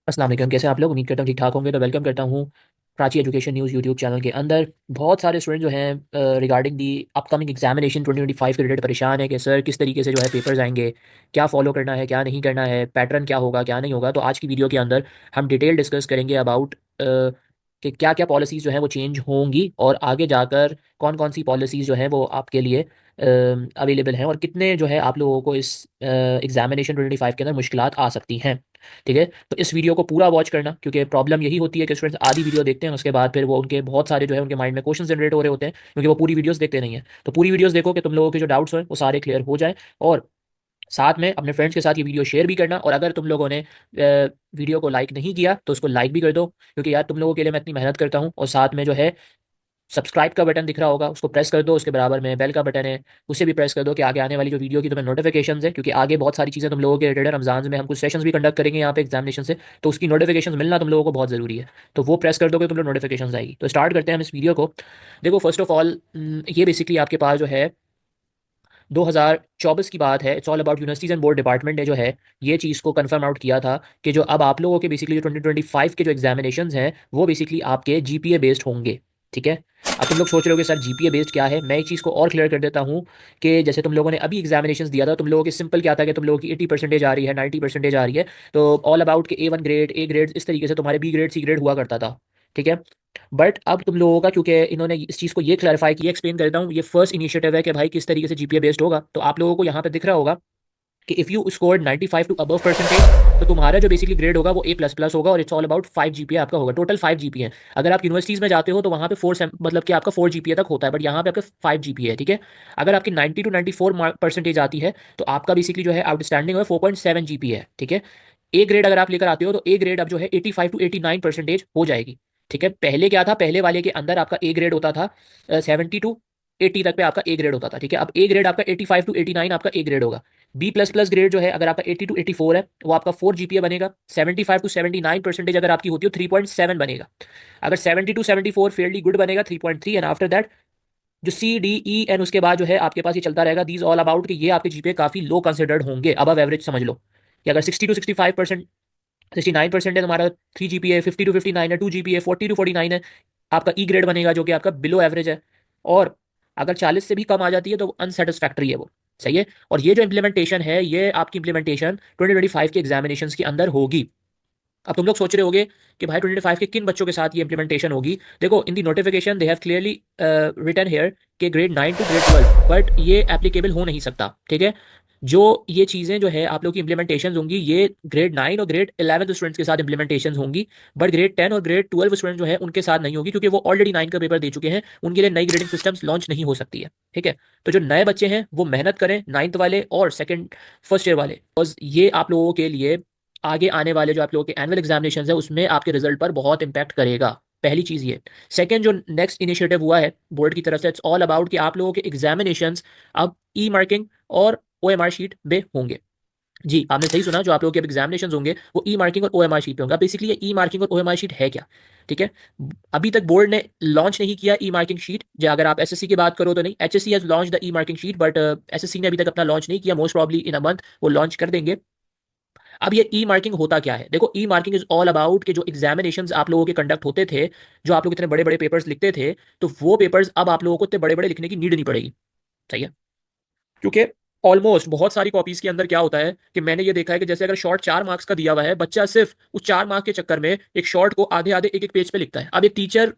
अस्सलाम वालेकुम। कैसे हैं आप लोग? उम्मीद करता हूँ ठीक ठाक होंगे। तो वेलकम करता हूँ Prachi education news YouTube channel के अंदर। बहुत सारे स्टूडेंट जो हैं रिगार्डिंग दी अपकमिंग एग्जामिनेशन 2025 के रिलेटेड परेशान है कि सर किस तरीके से जो है पेपर्स आएंगे, क्या फॉलो करना है, क्या नहीं करना है, पैटर्न क्या होगा, क्या नहीं होगा। तो आज की वीडियो के अंदर हम डिटेल डिस्कस करेंगे अबाउट कि क्या क्या पॉलिसीज़ जो हैं वो चेंज होंगी और आगे जाकर कौन कौन सी पॉलिसीज़ जो हैं वो आपके लिए अवेलेबल हैं और कितने जो है आप लोगों को इस एग्जामिनेशन 2025 के अंदर मुश्किलात आ सकती हैं। ठीक है, तो इस वीडियो को पूरा वॉच करना, क्योंकि प्रॉब्लम यही होती है कि स्टूडेंट्स आधी वीडियो देखते हैं, उसके बाद फिर वो उनके बहुत सारे जो है उनके माइंड में क्वेश्चन जनरेट हो रहे होते हैं क्योंकि वो पूरी वीडियोस देखते नहीं है। तो पूरी वीडियोस देखो कि तुम लोगों के जो डाउट्स हैं वो सारे क्लियर हो जाए। और साथ में अपने फ्रेंड्स के साथ ये वीडियो शेयर भी करना। और अगर तुम लोगों ने वीडियो को लाइक नहीं किया तो उसको लाइक भी कर दो, क्योंकि यार तुम लोगों के लिए मैं इतनी मेहनत करता हूँ। और साथ में जो है सब्सक्राइब का बटन दिख रहा होगा, उसको प्रेस कर दो। उसके बराबर में बेल का बटन है, उसे भी प्रेस कर दो कि आगे आने वाली जो वीडियो की तुम्हें नोटिफिकेशन है, क्योंकि आगे बहुत सारी चीज़ें तुम लोगों के रिलेटेड रमजान में हम कुछ सेशंस भी कंडक्ट करेंगे यहाँ पे एग्जामिनेशन से, तो उसकी नोटिफिकेशन मिलना तुम लोगों को बहुत ज़रूरी है। तो वो प्रेस कर दो कि तुम लोग नोटिफिकेशन आएगी। तो स्टार्ट करते हैं हम इस वीडियो को। देखो, फर्स्ट ऑफ ऑल ये बेसिकली आपके पास जो है 2024 की बात है। It's all about universities and board department ने जो है ये चीज़ को कंफर्म आउट किया था कि जो अब आप लोगों के बेसिकली जो 2025 के जो एग्जामिनेशन हैं वो बेसिकली आपके जीपीए बेस्ड होंगे। ठीक है, अब तुम लोग सोच रहे हो कि सर जीपीए बेस्ड क्या है। मैं एक चीज़ को और क्लियर कर देता हूँ कि जैसे तुम लोगों ने अभी एग्जामिनेशन दिया था, तुम लोगों के सिंपल क्या था कि तुम लोगों की 80% आ रही है, 90% आ रही है। तो ऑल अबाउट के A1 ग्रेड, ए ग्रेड, इस तरीके से तुम्हारे बी ग्रेड, सी ग्रेड हुआ करता था। ठीक है, बट अब तुम लोगों का, क्योंकि इन्होंने इस चीज़ को ये क्लैरिफाई किया, एक्सप्लेन करता हूँ, ये फर्स्ट इनिशिएटिव है कि भाई किस तरीके से जीपीए बेस्ड होगा। तो आप लोगों को यहाँ पे दिख रहा होगा कि if you scored 95 to above percentage, तो तुम्हारा जो बेसिकली ग्रेड होगा वो ए प्लस प्लस होगा और इट्स ऑल अबाउट 5 जीपीए आपका होगा। टोटल 5 जीपीए है। अगर आप यूनिवर्सिटीज़ में जाते हो तो वहाँ पे मतलब कि आपका 4 जीपीए तक होता है, बट यहाँ पे आपका 5 जीपीए है। ठीक है, अगर आपकी 90 टू 94 परसेंटेज आती है तो आपका बेसिकली जो है आउटस्टैंडिंग है 4.7 जीपीए है। ठीक है, ए ग्रेड अगर आप लेकर आते हो तो ए ग्रेड अब जो है 85 टू 89% हो जाएगी। ठीक है, पहले क्या था, पहले वाले के अंदर आपका ए ग्रेड होता था 70 टू 80 तक पे आपका ए ग्रेड होता था। ठीक है, अब ए ग्रेड आपका 85 टू 89 आपका ए ग्रेड होगा। बी प्लस प्लस ग्रेड जो है अगर आपका 80 टू 84 है वो आपका 4 जीपीए बनेगा। 75 टू 79% अगर आपकी होती हो 3.7 बनेगा। अगर 70 टू 74 फेयरली गुड बनेगा 3.3। एंड आफ्टर दैट जो सी डी ई एन उसके बाद जो है आपके पास ये चलता रहेगा। दीज ऑल अबाउट कि ये आपके जीपीए काफी लो कंसिडर्ड होंगे, अब एवरेज समझ लो कि अगर 60 टू 65%, 69% है तुम्हारा 3 जीपीए, 50 टू 59 है 2 जीपीए, 40 टू 49 है आपका ई ग्रेड बनेगा जो कि आपका बिलो एवरेज है। और अगर 40 से भी कम आ जाती है तो अनसेटिस्फैक्ट्री है वो। सही है, और ये जो इम्प्लीमेंटेशन है ये आपकी इम्प्लीमेंटेशन 2025 के एग्जामिनेशन के अंदर होगी। अब तुम लोग सोच रहे होगे कि भाई 25 के किन बच्चों के साथ ये इंप्लीमेंटेशन होगी। देखो, in the notification they have clearly written here कि ग्रेड 9 टू ग्रेड 12, बट ये एप्लीकेबल हो नहीं सकता। ठीक है, जो ये चीज़ें जो है आप लोग की इंप्लीमेंटेशन होंगी ये ग्रेड 9 और ग्रेड 11 स्टूडेंट्स के साथ इंप्लीमेंटेशन होंगी, बट ग्रेड 10 और ग्रेड 12 स्टूडेंट जो है उनके साथ नहीं होगी, क्योंकि वो ऑलरेडी 9 का पेपर दे चुके हैं। उनके लिए नई ग्रेडिंग सिस्टम्स लॉन्च नहीं हो सकती है। ठीक है, तो जो नए बच्चे हैं वो मेहनत करें, नाइन्थ वाले और सेकंड फर्स्ट ईयर वाले, बस ये आप लोगों के लिए आगे आने वाले जो आप लोगों के एनुअल एग्जामिनेशन है उसमें आपके रिजल्ट पर बहुत इंपैक्ट करेगा। पहली चीज़ ये। सेकंड, जो नेक्स्ट इनिशिएटिव हुआ है बोर्ड की तरफ से, इट्स ऑल अबाउट कि आप लोगों के एग्जामिनेशंस अब ई मार्किंग और ओएमआर शीट पे होंगे। जी, आपने सही सुना, जो आप लोगों के एग्जामिनेशन होंगे वो ई मार्किंग और ओएमआर शीट पे होंगे। बेसिकली ये ई मार्किंग और ओएमआर शीट है क्या? ठीक है, अभी तक बोर्ड ने लॉन्च नहीं किया ई मार्किंग शीट। जो अगर आप एसएससी की बात करो तो नहीं, HSC has launch the E marking sheet, but SSC ने अभी तक अपना लॉन्च नहीं किया। Most probably in a month वो लॉन्च कर देंगे। अब ये ई मार्किंग होता क्या है? देखो, ई मार्किंग इज ऑल अबाउट कि जो एग्जामिनेशंस आप लोगों के कंडक्ट होते थे, जो आप लोग इतने बड़े बड़े पेपर्स लिखते थे, तो वो पेपर्स अब आप लोगों को इतने बड़े बड़े लिखने की नीड नहीं पड़ेगी। सही है, क्योंकि ऑलमोस्ट बहुत सारी कॉपीज के अंदर क्या होता है कि मैंने ये देखा है कि जैसे अगर शॉर्ट 4 मार्क्स का दिया हुआ है, बच्चा सिर्फ उस 4 मार्क के चक्कर में एक शॉर्ट को आधे आधे एक एक पेज पे लिखता है। अब एक टीचर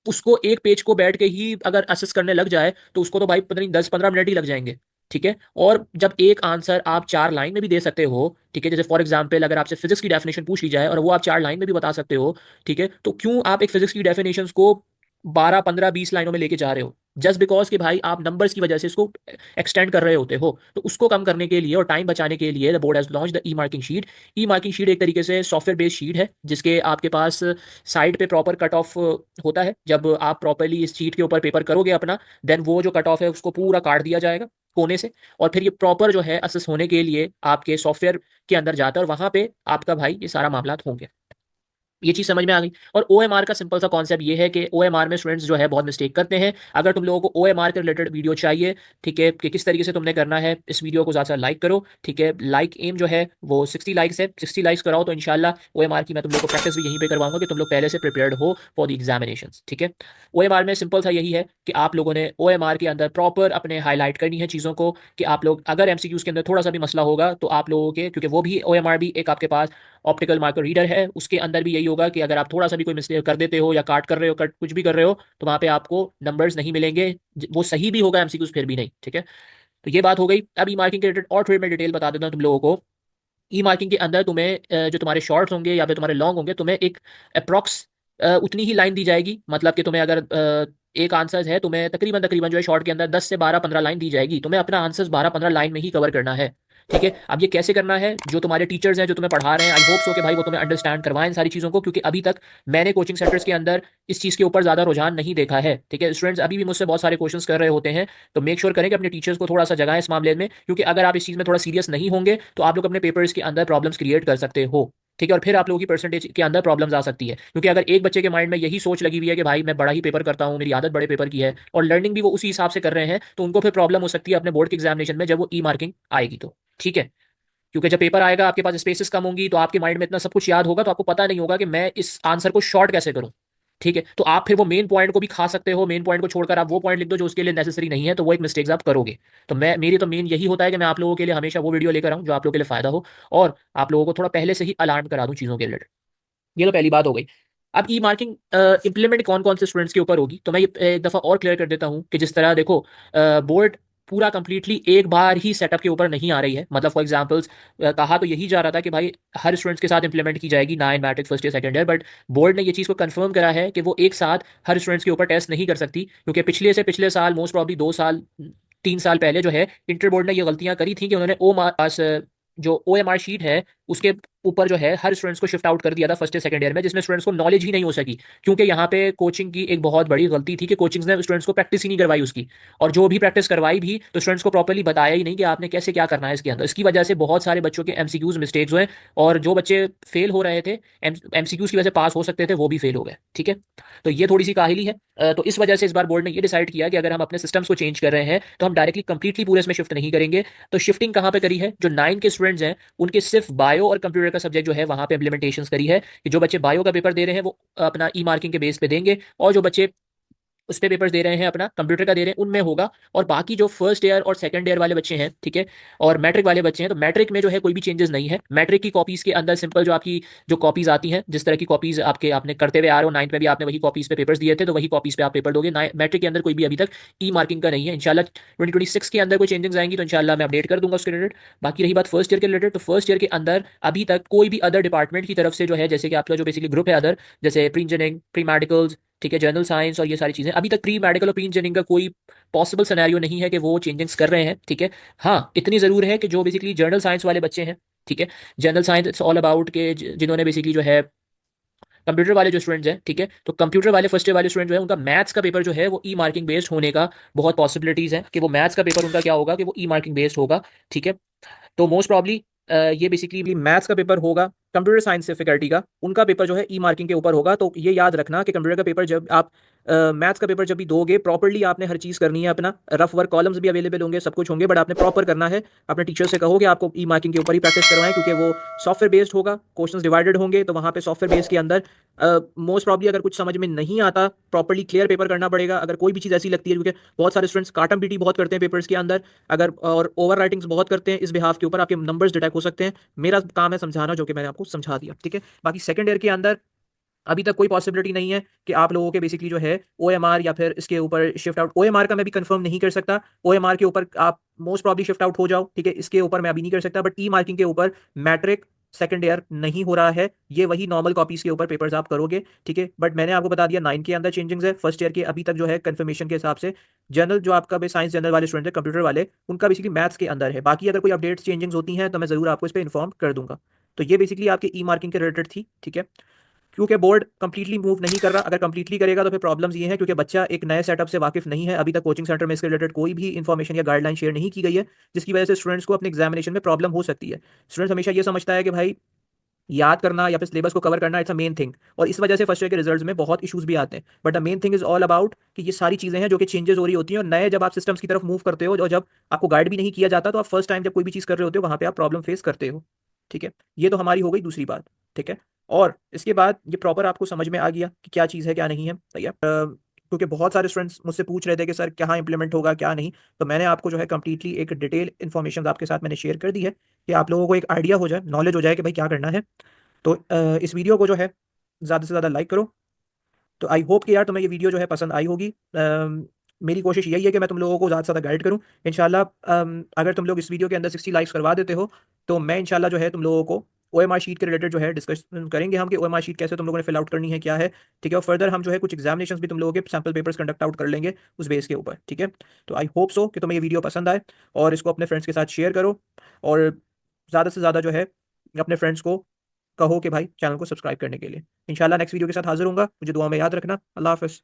उसको एक पेज को बैठ के ही अगर असेस करने लग जाए तो उसको तो भाई पता नहीं 10-15 मिनट ही लग जाएंगे। ठीक है, और जब एक आंसर आप 4 लाइन में भी दे सकते हो, ठीक है, जैसे फॉर एग्जांपल अगर आपसे फिजिक्स की डेफिनेशन पूछ ली जाए और वो आप 4 लाइन में भी बता सकते हो, ठीक है, तो क्यों आप एक फिजिक्स की डेफिनेशन को 12-15-20 लाइनों में लेके जा रहे हो? जस्ट बिकॉज कि भाई आप नंबर्स की वजह से इसको एक्सटेंड कर रहे होते हो। तो उसको कम करने के लिए और टाइम बचाने के लिए the board has launch the E marking sheet. E marking sheet एक तरीके से सॉफ्टवेयर बेस्ड शीट है जिसके आपके पास साइड पे प्रॉपर कट ऑफ होता है। जब आप प्रॉपरली इस शीट के ऊपर पेपर करोगे अपना, देन वो जो कट ऑफ है उसको पूरा काट दिया जाएगा कोने से, और फिर ये प्रॉपर जो है असेस होने के लिए आपके सॉफ्टवेयर के अंदर जाता है और वहां पे आपका भाई ये सारा मामला होंगे। ये चीज़ समझ में आ गई। और ओएमआर का सिंपल सा कॉन्सेप्ट ये है कि ओएमआर में स्टूडेंट्स जो है बहुत मिस्टेक करते हैं। अगर तुम लोगों को ओएमआर के रिलेटेड वीडियो चाहिए, ठीक है, कि किस तरीके से तुमने करना है, इस वीडियो को ज़्यादा लाइक करो, ठीक है। लाइक एम जो है वो 60 लाइक्स है, 60 लाइक्स कराओ तो इंशाल्लाह ओएमआर की मैं तुम लोग को प्रैक्टिस भी यहीं पे करवाऊंगा कि तुम लोग पहले से प्रिपेयर्ड हो फॉर द एग्जामिनेशन, ठीक है। ओएमआर में सिंपल सा यही है कि आप लोगों ने ओएमआर के अंदर प्रॉपर अपने हाईलाइट करनी है चीज़ों को, कि आप लोग अगर एमसीक्यूज के अंदर थोड़ा सा भी मसला होगा तो आप लोगों के, क्योंकि वो भी ओएमआर भी एक आपके पास ऑप्टिकल मार्कर रीडर है, उसके अंदर भी यही होगा कि अगर आप थोड़ा सा भी कोई मिस्टेक कर देते हो या काट कर रहे हो, कट कुछ भी कर रहे हो, तो वहाँ पे आपको नंबर्स नहीं मिलेंगे। वो सही भी होगा एमसीक्यूज फिर भी नहीं, ठीक है। तो ये बात हो गई। अब ई मार्किंग के रिलेटेड और थोड़ी मैं डिटेल बता देता हूँ तुम लोगों को। ई मार्किंग के अंदर तुम्हें जो तुम्हारे शॉर्ट्स होंगे या फिर तुम्हारे लॉन्ग होंगे, तुम्हें एक अप्रॉक्स उतनी ही लाइन दी जाएगी। मतलब कि तुम्हें अगर एक आंसर है, तुम्हें तकरीबन तकरीबन जो है शॉर्ट के अंदर 10 से 12 15 लाइन दी जाएगी, तुम्हें अपना आंसर 12 15 लाइन में ही कवर करना है, ठीक है। अब ये कैसे करना है, जो तुम्हारे टीचर्स हैं जो तुम्हें पढ़ा रहे हैं, आई होप सो कि भाई वो तुम्हें अंडरस्टैंड करवाएं इन सारी चीज़ों को, क्योंकि अभी तक मैंने कोचिंग सेंटर्स के अंदर इस चीज़ के ऊपर ज़्यादा रुझान नहीं देखा है, ठीक है। स्टूडेंट्स अभी भी मुझसे बहुत सारे क्वेश्चंस कर रहे होते हैं, तो मेक श्योर करें कि अपने टीचर्स को थोड़ा सा जगह इस मामले में, क्योंकि अगर आप इस चीज़ में थोड़ा सीरियस नहीं होंगे तो आप लोग अपने पेपर्स के अंदर प्रॉब्लम्स क्रिएट कर सकते हो, ठीक है। और फिर आप लोगों की परसेंटेज के अंदर प्रॉब्लम्स आ सकती है, क्योंकि अगर एक बच्चे के माइंड में यही सोच लगी हुई है कि भाई मैं बड़ा ही पेपर करता हूँ, मेरी आदत बड़े पेपर की है, और लर्निंग भी वो उसी हिसाब से कर रहे हैं, तो उनको फिर प्रॉब्लम हो सकती है अपने बोर्ड के एग्जामिनेशन में जब वो ई मार्किंग आएगी तो, ठीक है। क्योंकि जब पेपर आएगा आपके पास स्पेसेस कम होंगी, तो आपके माइंड में इतना सब कुछ याद होगा, तो आपको पता नहीं होगा कि मैं इस आंसर को शॉर्ट कैसे करूं, ठीक है। तो आप फिर वो मेन पॉइंट को भी खा सकते हो, मेन पॉइंट को छोड़कर आप वो पॉइंट लिख दो जो उसके लिए नेसेसरी नहीं है, तो वो एक मिस्टेक्स आप करोगे। तो मैं मेरी तो मेन यही होता है कि मैं आप लोगों के लिए हमेशा वो वीडियो लेकर आऊँ जो आप लोगों के लिए फायदा हो, और आप लोगों को थोड़ा पहले से ही अलार्म करा दूं चीज़ों के रिलेटेड। ये तो पहली बात हो गई। अब ई मार्किंग इंप्लीमेंट कौन कौन से स्टूडेंट्स के ऊपर होगी, तो मैं ये एक दफ़ा और क्लियर कर देता हूँ कि जिस तरह देखो, बोर्ड पूरा कंप्लीटली एक बार ही सेटअप के ऊपर नहीं आ रही है। मतलब फॉर एग्जांपल्स कहा तो यही जा रहा था कि भाई हर स्टूडेंट्स के साथ इंप्लीमेंट की जाएगी, ना in matric first year second year, but board ने ये चीज़ को कंफर्म करा है कि वो एक साथ हर स्टूडेंट्स के ऊपर टेस्ट नहीं कर सकती, क्योंकि पिछले से पिछले साल मोस्ट प्रॉब्ली 2 साल 3 साल पहले जो है इंटर बोर्ड ने ये गलतियां करी थी कि उन्होंने ओ मार्क्स जो ओ एम आर शीट है उसके ऊपर जो है हर स्टूडेंट्स को शिफ्ट आउट कर दिया था फर्स्ट ईयर सेकंड ईयर में, जिसमें स्टूडेंट्स को नॉलेज ही नहीं हो सकी। क्योंकि यहाँ पे कोचिंग की एक बहुत बड़ी गलती थी कि कोचिंग्स ने स्टूडेंट्स को प्रैक्टिस ही नहीं करवाई उसकी, और जो भी प्रैक्टिस करवाई भी तो स्टूडेंट्स को प्रॉपर्ली बताया ही नहीं कि आपने कैसे क्या करना है इसके अंदर। इसकी वजह से बहुत सारे बच्चों के एमसीक्यूज मिस्टेक्स हुए, और जो बच्चे फेल हो रहे थे एमसीक्यूज की वजह से पास हो सकते थे वो भी फेल हो गए, ठीक है। तो ये थोड़ी सी काहिली है। तो इस वजह से इस बार बोर्ड ने ये डिसाइड किया कि अगर हम अपने सिस्टम्स को चेंज कर रहे हैं तो हम डायरेक्टली कंप्लीटली पूरे इसमें शिफ्ट नहीं करेंगे। तो शिफ्टिंग कहाँ पे करी है, जो 9 के स्टूडेंट्स हैं उनके सिर्फ बायो और कंप्यूटर का सब्जेक्ट जो है वहां पे इंप्लीमेंटेशन करी है, कि जो बच्चे बायो का पेपर दे रहे हैं वो अपना ई मार्किंग के बेस पे देंगे, और जो बच्चे उस पे पेपर्स दे रहे हैं अपना कंप्यूटर का दे रहे हैं उनमें होगा। और बाकी जो फर्स्ट ईयर और सेकंड ईयर वाले बच्चे हैं, ठीक है, और मैट्रिक वाले बच्चे हैं, तो मैट्रिक में जो है कोई भी चेंजेस नहीं है। मैट्रिक की कॉपीज के अंदर सिंपल जो आपकी जो कॉपीज आती हैं, जिस तरह की कॉपीज आपके आपने करते हुए आ रहे हो, 9th में भी आपने वही कॉपीज पे पेपर्स दिए थे, तो वही कॉपीज पे आप पेपर दोगे। मैट्रिक के अंदर कोई भी अभी तक ई मार्किंग का नहीं है। इंशाल्लाह 2026 के अंदर कोई चेंजेस आएंगी तो इंशाल्लाह मैं अपडेट कर दूंगा उसके रिलेटेड। बाकी रही बात फर्स्ट ईयर के रिलेटेड, तो फर्स्ट ईयर के अंदर अभी तक कोई भी अदर डिपार्टमेंट की तरफ से जो है, जैसे कि आपका जो बेसिकली ग्रुप है अदर, जैसे प्री इंजीनियरिंग, प्री मेडिकल्स, ठीक है, जनरल साइंस और ये सारी चीज़ें, अभी तक प्री मेडिकल और प्री इंजीनियरिंग का कोई पॉसिबल सिनेरियो नहीं है कि वो चेंजेस कर रहे हैं, ठीक है। हाँ, इतनी ज़रूर है कि जो बेसिकली जनरल साइंस वाले बच्चे हैं, ठीक है, general science it's all about के जिन्होंने बेसिकली जो है कंप्यूटर वाले जो स्टूडेंट्स हैं, ठीक है, तो कंप्यूटर वाले फर्स्ट ईयर वाले स्टूडेंट जो है उनका मैथ्स का पेपर जो है वो ई मार्किंग बेस्ड होने का बहुत पॉसिबिलिटीज़ है कि वो मैथ्स का पेपर उनका क्या होगा कि वो ई मार्किंग बेस्ड होगा, ठीक है। तो मोस्ट प्रॉब्ली ये बेसिकली मैथ्स का पेपर होगा, कंप्यूटर साइंस से फैकल्टी का उनका पेपर जो है ई मार्किंग के ऊपर होगा। तो ये याद रखना कि कंप्यूटर का पेपर जब आप मैथ्स का पेपर जब भी दोगे, प्रॉपरली आपने हर चीज़ करनी है, अपना रफ वर्क कॉलम्स भी अवेलेबल होंगे, सब कुछ होंगे, बट आपने प्रॉपर करना है। अपने टीचर से कहो कि आपको ई मार्किंग के ऊपर ही प्रैक्टिस करवाएं, क्योंकि वो सॉफ्टवेयर बेस्ड होगा, क्वेश्चंस डिवाइडेड होंगे, तो वहाँ पे सॉफ्टवेयर बेस्ड के अंदर मोस्ट प्रॉब्ली अगर कुछ समझ में नहीं आता, प्रॉपरली क्लियर पेपर करना पड़ेगा। अगर कोई भी चीज़ ऐसी लगती है, क्योंकि बहुत सारे स्टूडेंट्स काटम पीटी बहुत करते हैं पेपर्स के अंदर, अगर और ओवर राइटिंग्स बहुत करते हैं, इस बिहाफ के ऊपर आपके नंबर्स डिटेक्ट हो सकते हैं। मेरा काम है समझाना, जो कि मैंने आपको समझा दिया, ठीक है। बाकी सेकंड ईयर के अंदर अभी तक कोई पॉसिबिलिटी नहीं है कि आप लोगों के बेसिकली जो है ओएमआर या फिर इसके ऊपर शिफ्ट आउट, ओएमआर का मैं भी कंफर्म नहीं कर सकता, ओएमआर के ऊपर आप मोस्ट प्रॉब्ली शिफ्ट आउट हो जाओ, ठीक है, इसके ऊपर मैं अभी नहीं कर सकता। बट ई मार्किंग के ऊपर मैट्रिक सेकंड ईयर नहीं हो रहा है, ये वही नॉर्मल कॉपीज के ऊपर पेपर्स आप करोगे, ठीक है। बट मैंने आपको बता दिया 9 के अंदर चेंजिंग्स है, फर्स्ट ईयर के अभी तक जो है कंफर्मेशन के हिसाब से जनरल जो आपका साइंस जनरल वाले स्टूडेंट है कंप्यूटर वाले, उनका बेसिकली मैथ्स के अंदर है। बाकी अगर कोई अपडेट्स चेंजिंग्स होती हैं तो मैं जरूर आपको इस पर इन्फॉर्म कर दूंगा। तो ये बेसिकली आपके ई मार्किंग के रिलेटेड थी, ठीक है। क्योंकि बोर्ड कंप्लीटली मूव नहीं कर रहा, अगर कंप्लीटली करेगा तो फिर प्रॉब्लम्स ये है, क्योंकि बच्चा एक नए सेटअप से वाकिफ नहीं है, अभी तक कोचिंग सेंटर में इसके रिलेटेड कोई भी इन्फॉर्मेशन या गाइडलाइन शेयर नहीं की गई है, जिसकी वजह से स्टूडेंट्स को अपने एग्जामिनेशन में प्रॉब्लम हो सकती है। स्टूडेंट्स हमेशा ये समझता है कि भाई याद करना या फिर सिलेबस को कवर करना, इट्स अ मेन थिंग। और इस वजह से फर्स्ट ईयर के रिजल्ट्स में बहुत इशूज भी आते हैं। But the main thing is all about कि ये सारी चीजें हैं जो कि चेंजेस हो रही होती हैं, और नए जब आप सिस्टम्स की तरफ मूव करते हो और जब आपको गाइड भी नहीं किया जाता, तो आप फर्स्ट टाइम जब कोई भी चीज़ कर रहे होते हो वहाँ पे आप प्रॉब्लम फेस करते हो। ठीक है, ये तो हमारी हो गई दूसरी बात। ठीक है, और इसके बाद ये प्रॉपर आपको समझ में आ गया कि क्या चीज़ है क्या नहीं है। सही है, क्योंकि बहुत सारे स्टूडेंट्स मुझसे पूछ रहे थे कि सर क्या इंप्लीमेंट होगा क्या नहीं, तो मैंने आपको जो है कंप्लीटली एक डिटेल इन्फॉर्मेशन आपके साथ मैंने शेयर कर दी है कि आप लोगों को एक आइडिया हो जाए, नॉलेज हो जाए कि भाई क्या करना है। तो इस वीडियो को जो है ज़्यादा से ज़्यादा लाइक करो। तो आई होप कि यार तुम्हें ये वीडियो जो है पसंद आई होगी। मेरी कोशिश यही है कि मैं तुम लोगों को ज़्यादा से ज़्यादा गाइड करूँ इंशाल्लाह। अगर तुम लोग इस वीडियो के अंदर 60 लाइक्स करवा देते हो, तो मैं इंशाल्लाह जो है तुम लोगों को OMR शीट के रिलेटेड जो है डिस्कस करेंगे हम कि OMR शीट कैसे तुम लोगों ने फिल आउट करनी है क्या है। ठीक है, और फर्दर हम जो है कुछ एग्जामिनेशन भी तुम लोगों के सैम्पल पेपर्स कंडक्ट आउट कर लेंगे उस बेस के ऊपर। ठीक है, तो आई होप सो कि तुम्हें ये वीडियो पसंद आए, और इसको अपने फ्रेंड्स के साथ शेयर करो, और ज़्यादा से ज़्यादा जो है अपने फ्रेंड्स को कहो कि भाई चैनल को सब्सक्राइब करने के लिए। इंशाल्लाह नेक्स्ट वीडियो के साथ हाजिर होऊंगा, मुझे दुआ में याद रखना। अल्लाह हाफ़िज़।